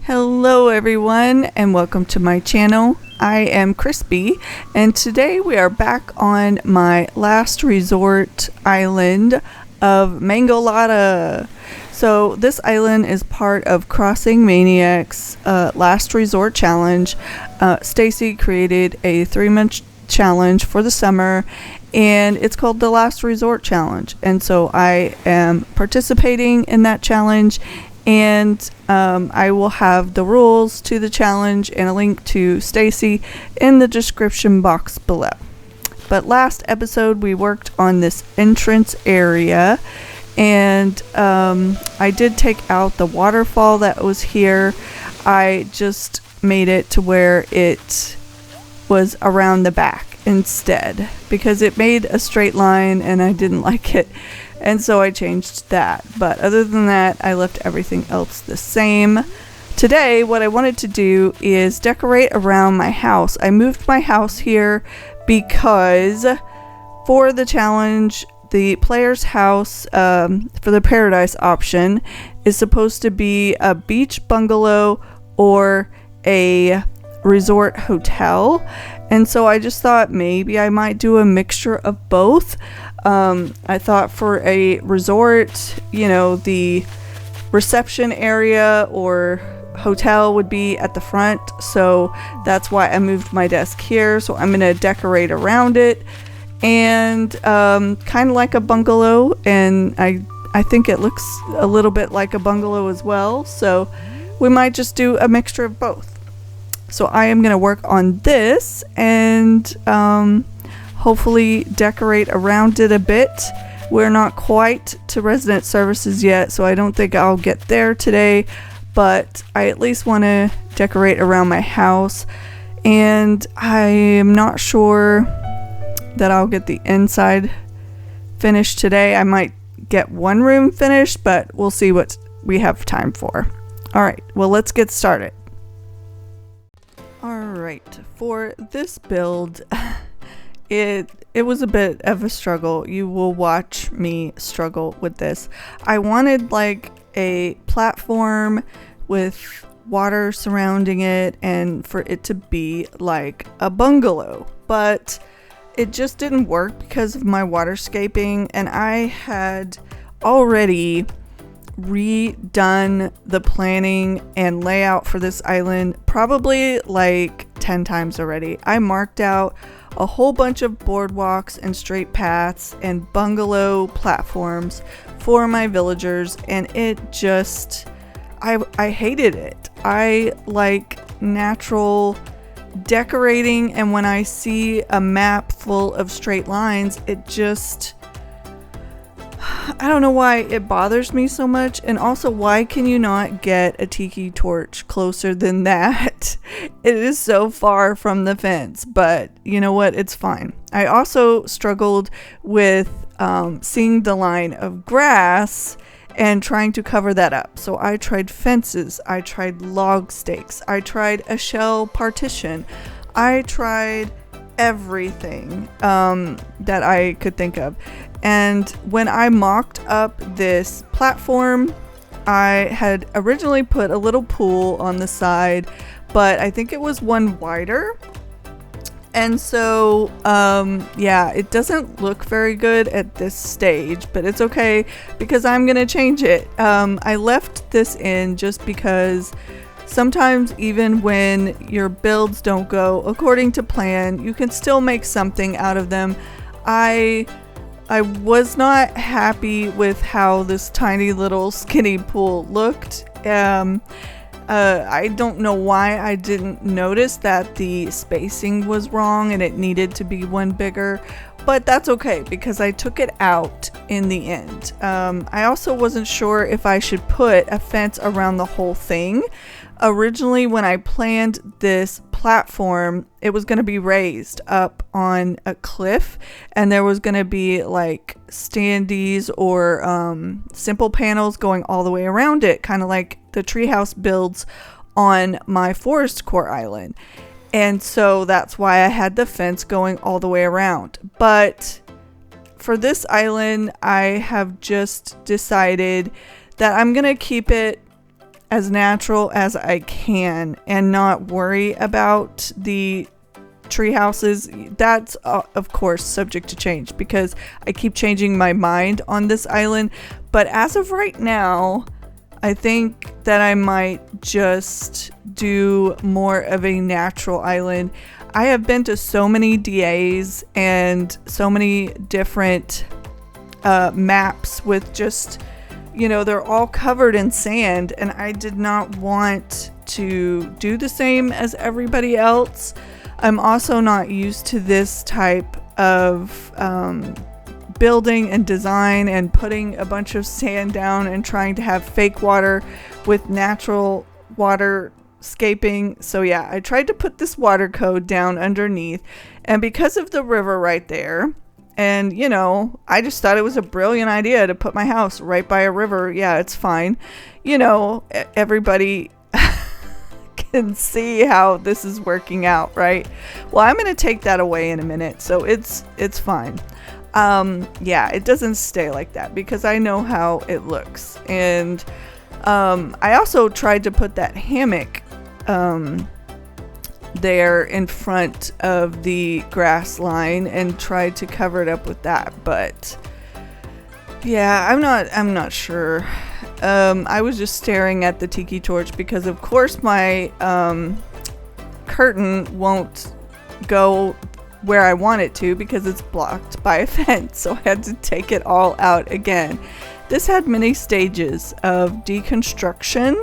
Hello everyone and welcome to my channel. I am Crispy and today we are back on my last resort island of Mangolada. So this island is part of Crossing Maniac's last resort challenge. Stacy created a 3-month challenge for the summer and it's called the Last Resort Challenge, and so I am participating in that challenge, and I will have the rules to the challenge and a link to Stacy in the description box below. But last episode we worked on this entrance area, and I did take out the waterfall that was here. I just made it to where it was around the back instead because it made a straight line and I didn't like it, and so I changed that. But other than that, I left everything else the same. Today what I wanted to do is decorate around my house. I moved my house here because for the challenge the player's house for the paradise option is supposed to be a beach bungalow or a resort hotel, and so I just thought maybe I might do a mixture of both. I thought for a resort, you know, the reception area or hotel would be at the front, so that's why I moved my desk here. So I'm gonna decorate around it and kind of like a bungalow, and I think it looks a little bit like a bungalow as well, so we might just do a mixture of both. So I am going to work on this and hopefully decorate around it a bit. We're not quite to resident services yet, so I don't think I'll get there today, but I at least want to decorate around my house, and I am not sure that I'll get the inside finished today. I might get one room finished, but we'll see what we have time for. Alright, well, let's get started. Alright, for this build, it was a bit of a struggle. You will watch me struggle with this. I wanted like a platform with water surrounding it and for it to be like a bungalow, but it just didn't work because of my waterscaping, and I had already redone the planning and layout for this island probably like 10 times already. I marked out a whole bunch of boardwalks and straight paths and bungalow platforms for my villagers, and it just I hated it. I like natural decorating, and when I see a map full of straight lines, it just, I don't know why it bothers me so much. And also, why can you not get a tiki torch closer than that? It is so far from the fence, but you know what? It's fine. I also struggled with seeing the line of grass and trying to cover that up. So I tried fences, I tried log stakes, I tried a shell partition, I tried everything that I could think of. And when I mocked up this platform, I had originally put a little pool on the side, but I think it was one wider. And so, yeah, it doesn't look very good at this stage, but it's okay because I'm going to change it. I left this in just because sometimes even when your builds don't go according to plan, you can still make something out of them. I was not happy with how this tiny little skinny pool looked. I don't know why I didn't notice that the spacing was wrong and it needed to be one bigger, but that's okay because I took it out in the end. I also wasn't sure if I should put a fence around the whole thing. Originally, when I planned this platform, it was going to be raised up on a cliff, and there was going to be like standees or simple panels going all the way around it, kind of like the treehouse builds on my forest core island. And so that's why I had the fence going all the way around. But for this island, I have just decided that I'm going to keep it as natural as I can and not worry about the tree houses. That's of course subject to change because I keep changing my mind on this island. But as of right now, I think that I might just do more of a natural island. I have been to so many DAs and so many different maps with just, you know, they're all covered in sand, and I did not want to do the same as everybody else. I'm also not used to this type of building and design and putting a bunch of sand down and trying to have fake water with natural waterscaping. So yeah, I tried to put this water code down underneath, and because of the river right there, and you know, I just thought it was a brilliant idea to put my house right by a river. Yeah, it's fine. You know, everybody can see how this is working out, right? Well, I'm going to take that away in a minute, so it's fine. Yeah, it doesn't stay like that because I know how it looks. And I also tried to put that hammock there in front of the grass line and tried to cover it up with that, but yeah, I'm not sure. I was just staring at the tiki torch because of course my curtain won't go where I want it to because it's blocked by a fence, so I had to take it all out again. This had many stages of deconstruction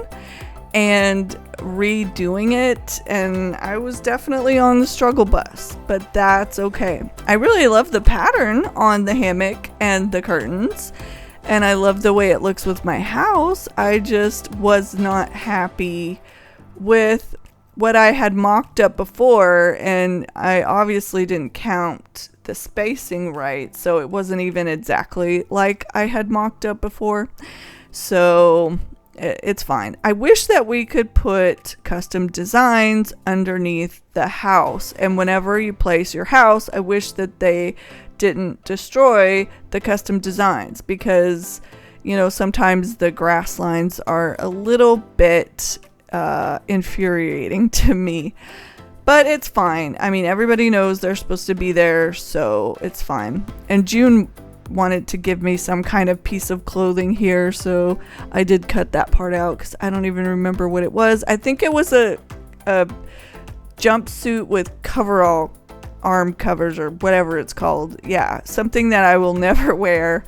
and redoing it, and I was definitely on the struggle bus, but that's okay. I really love the pattern on the hammock and the curtains, and I love the way it looks with my house. I just was not happy with what I had mocked up before, and I obviously didn't count the spacing right, so it wasn't even exactly like I had mocked up before. So it's fine. I wish that we could put custom designs underneath the house, and whenever you place your house, I wish that they didn't destroy the custom designs because, you know, sometimes the grass lines are a little bit infuriating to me, but it's fine. I mean, everybody knows they're supposed to be there, so it's fine. And June wanted to give me some kind of piece of clothing here, so I did cut that part out because I don't even remember what it was. I think it was a jumpsuit with coverall arm covers or whatever it's called. Yeah, something that I will never wear,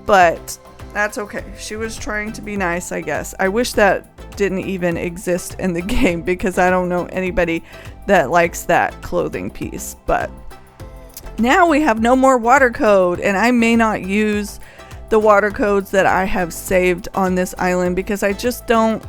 but that's okay. She was trying to be nice, I guess. I wish that didn't even exist in the game because I don't know anybody that likes that clothing piece. But now we have no more water code, and I may not use the water codes that I have saved on this island because I don't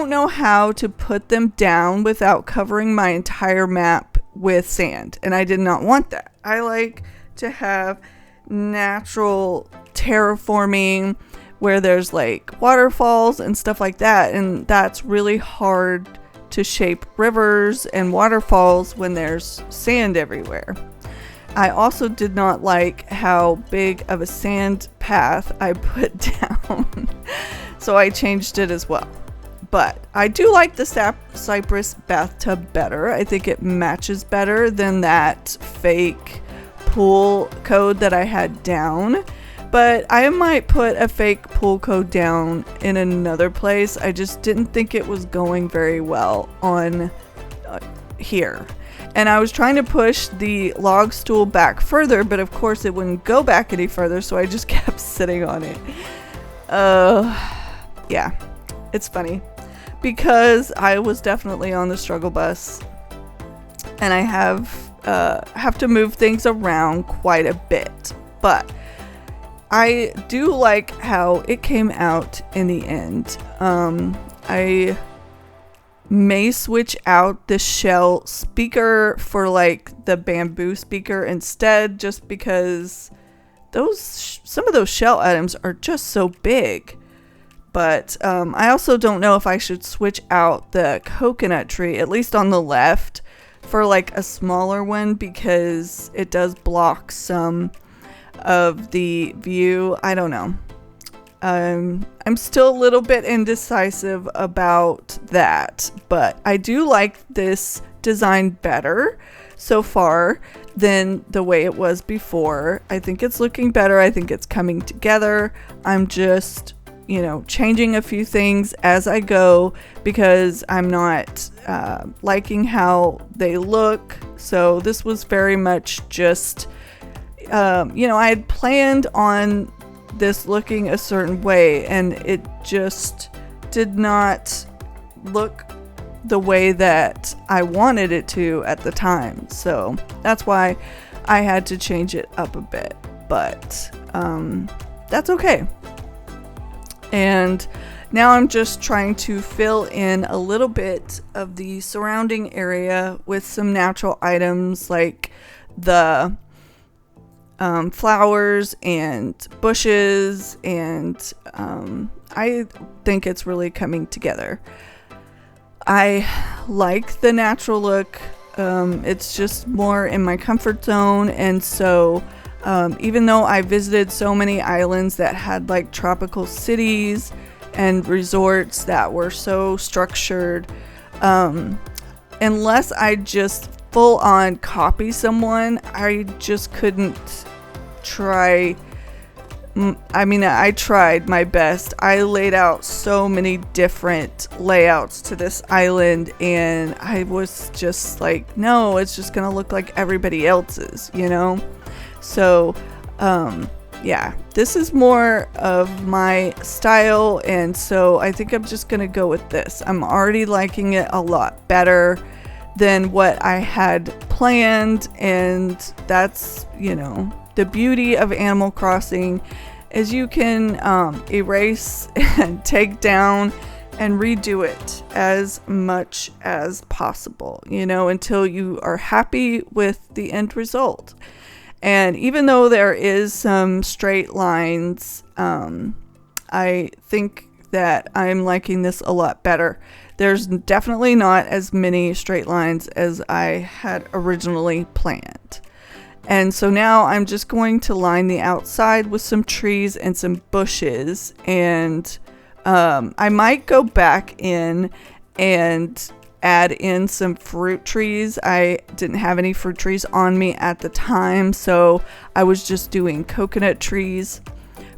know how to put them down without covering my entire map with sand, and I did not want that. I like to have natural terraforming where there's like waterfalls and stuff like that, and that's really hard to shape rivers and waterfalls when there's sand everywhere. I also did not like how big of a sand path I put down, so I changed it as well. But I do like the cypress bathtub better. I think it matches better than that fake pool code that I had down. But I might put a fake pool code down in another place. I just didn't think it was going very well on here. And I was trying to push the log stool back further, but of course it wouldn't go back any further, so I just kept sitting on it. Yeah, it's funny because I was definitely on the struggle bus, and I have to move things around quite a bit, but I do like how it came out in the end. I may switch out the shell speaker for like the bamboo speaker instead, just because some of those shell items are just so big. But I also don't know if I should switch out the coconut tree, at least on the left, for like a smaller one because it does block some of the view. I don't know. I'm still a little bit indecisive about that, but I do like this design better so far than the way it was before. I think it's looking better. I think it's coming together. I'm just, changing a few things as I go because I'm not liking how they look. So this was very much just, I had planned on this looking a certain way, and it just did not look the way that I wanted it to at the time. So that's why I had to change it up a bit, but that's okay. And now I'm just trying to fill in a little bit of the surrounding area with some natural items like the flowers and bushes, and I think it's really coming together. I like the natural look. It's just more in my comfort zone, and so even though I visited so many islands that had like tropical cities and resorts that were so structured, unless I just full on copy someone, I just couldn't try. I tried my best. I laid out so many different layouts to this island, and I was just like, no, it's just gonna look like everybody else's, So yeah, this is more of my style, and so I think I'm just gonna go with this. I'm already liking it a lot better than what I had planned, and that's, the beauty of Animal Crossing is you can erase and take down and redo it as much as possible, until you are happy with the end result. And even though there is some straight lines, I think that I'm liking this a lot better. There's definitely not as many straight lines as I had originally planned. And so now I'm just going to line the outside with some trees and some bushes. And I might go back in and add in some fruit trees. I didn't have any fruit trees on me at the time, so I was just doing coconut trees.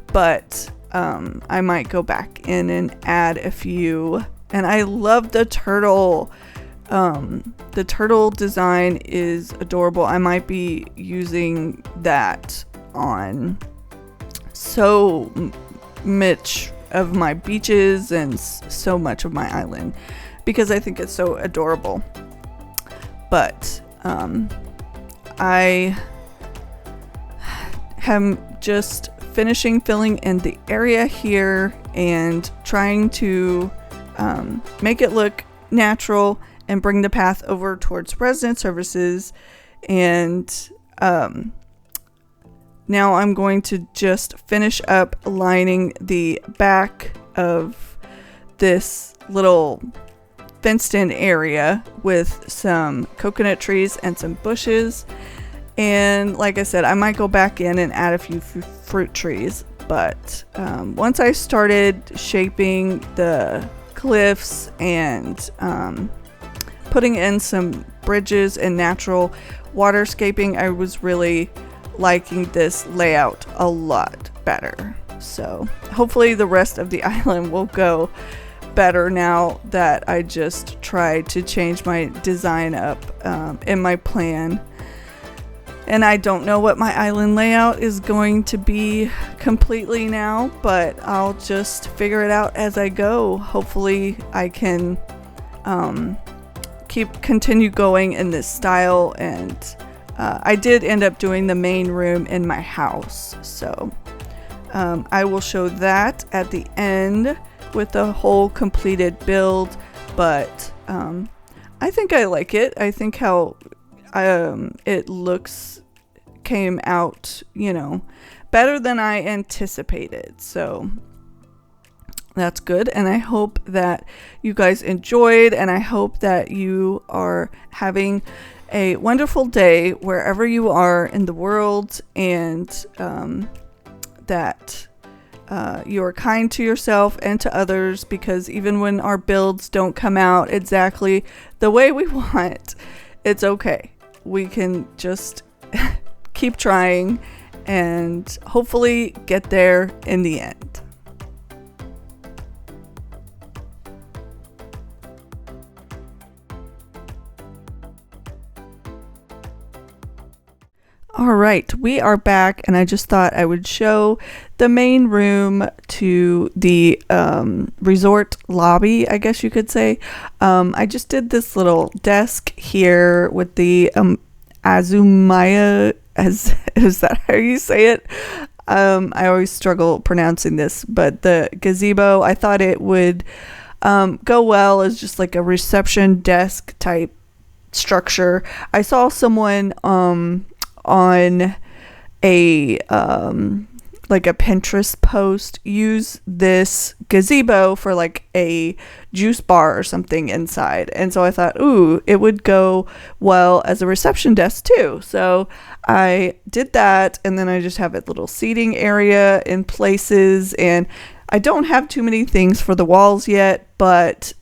But I might go back in and add a few. And I love the turtle. The turtle design is adorable. I might be using that on so much of my beaches and so much of my island because I think it's so adorable. But I am just finishing filling in the area here and trying to make it look natural and bring the path over towards resident services. And now I'm going to just finish up lining the back of this little fenced in area with some coconut trees and some bushes. And like I said, I might go back in and add a few fruit trees. But once I started shaping the cliffs and putting in some bridges and natural waterscaping, I was really liking this layout a lot better. So hopefully the rest of the island will go better now that I just tried to change my design up in my plan. And I don't know what my island layout is going to be completely now, but I'll just figure it out as I go. Hopefully I can continue going in this style. And I did end up doing the main room in my house, so I will show that at the end with the whole completed build. But I think I like it. I think how it came out, better than I anticipated. So that's good. And I hope that you guys enjoyed, and I hope that you are having a wonderful day wherever you are in the world, and that you are kind to yourself and to others, because even when our builds don't come out exactly the way we want, it's okay. We can just keep trying and hopefully get there in the end. All right, we are back, and I just thought I would show the main room to the resort lobby, I guess you could say. I just did this little desk here with the Azumaya, is that how you say it? I always struggle pronouncing this, but the gazebo, I thought it would go well as just like a reception desk type structure. I saw someone on a like a Pinterest post use this gazebo for like a juice bar or something inside, and so I thought, ooh, it would go well as a reception desk too. So I did that, and then I just have a little seating area in places, and I don't have too many things for the walls yet, but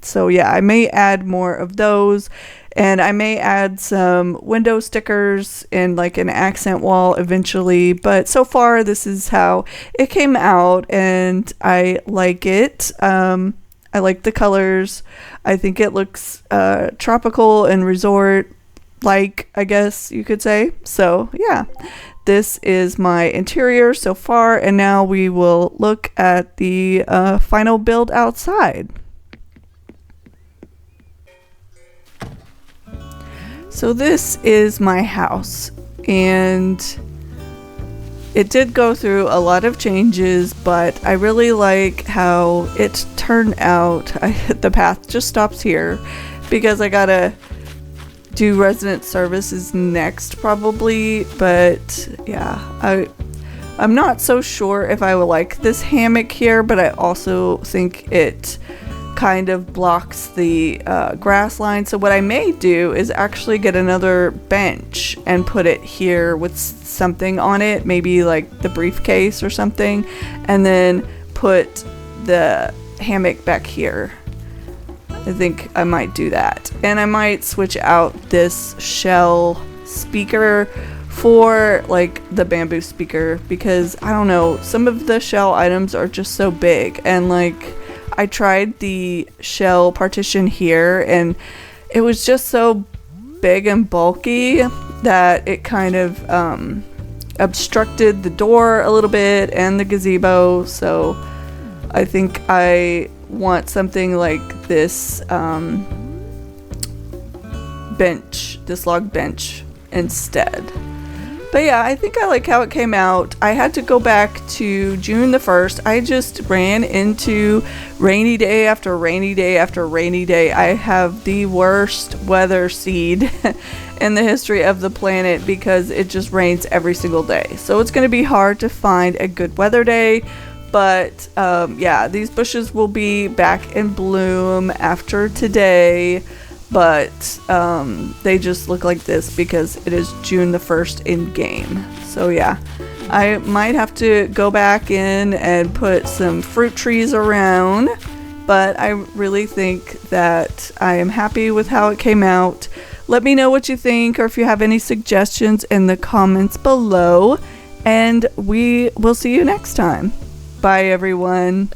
so yeah, I may add more of those. And I may add some window stickers and like an accent wall eventually. But so far, this is how it came out, and I like it. I like the colors. I think it looks tropical and resort-like, I guess you could say. So yeah, this is my interior so far. And now we will look at the final build outside. So this is my house, and it did go through a lot of changes, but I really like how it turned out. The path just stops here because I gotta do resident services next probably, but yeah, I'm not so sure if I will like this hammock here, but I also think it kind of blocks the grass line. So what I may do is actually get another bench and put it here with something on it, maybe like the briefcase or something, and then put the hammock back here. I think I might do that. And I might switch out this shell speaker for like the bamboo speaker, because I don't know, some of the shell items are just so big, and like I tried the shell partition here and it was just so big and bulky that it kind of obstructed the door a little bit and the gazebo. So I think I want something like this bench, this log bench instead. But yeah, I think I like how it came out. I had to go back to June the 1st. I just ran into rainy day after rainy day after rainy day. I have the worst weather seed in the history of the planet because it just rains every single day. So it's going to be hard to find a good weather day. But yeah, these bushes will be back in bloom after today. But they just look like this because it is June the 1st in game. So yeah, I might have to go back in and put some fruit trees around, but I really think that I am happy with how it came out. Let me know what you think, or if you have any suggestions in the comments below, and we will see you next time. Bye everyone.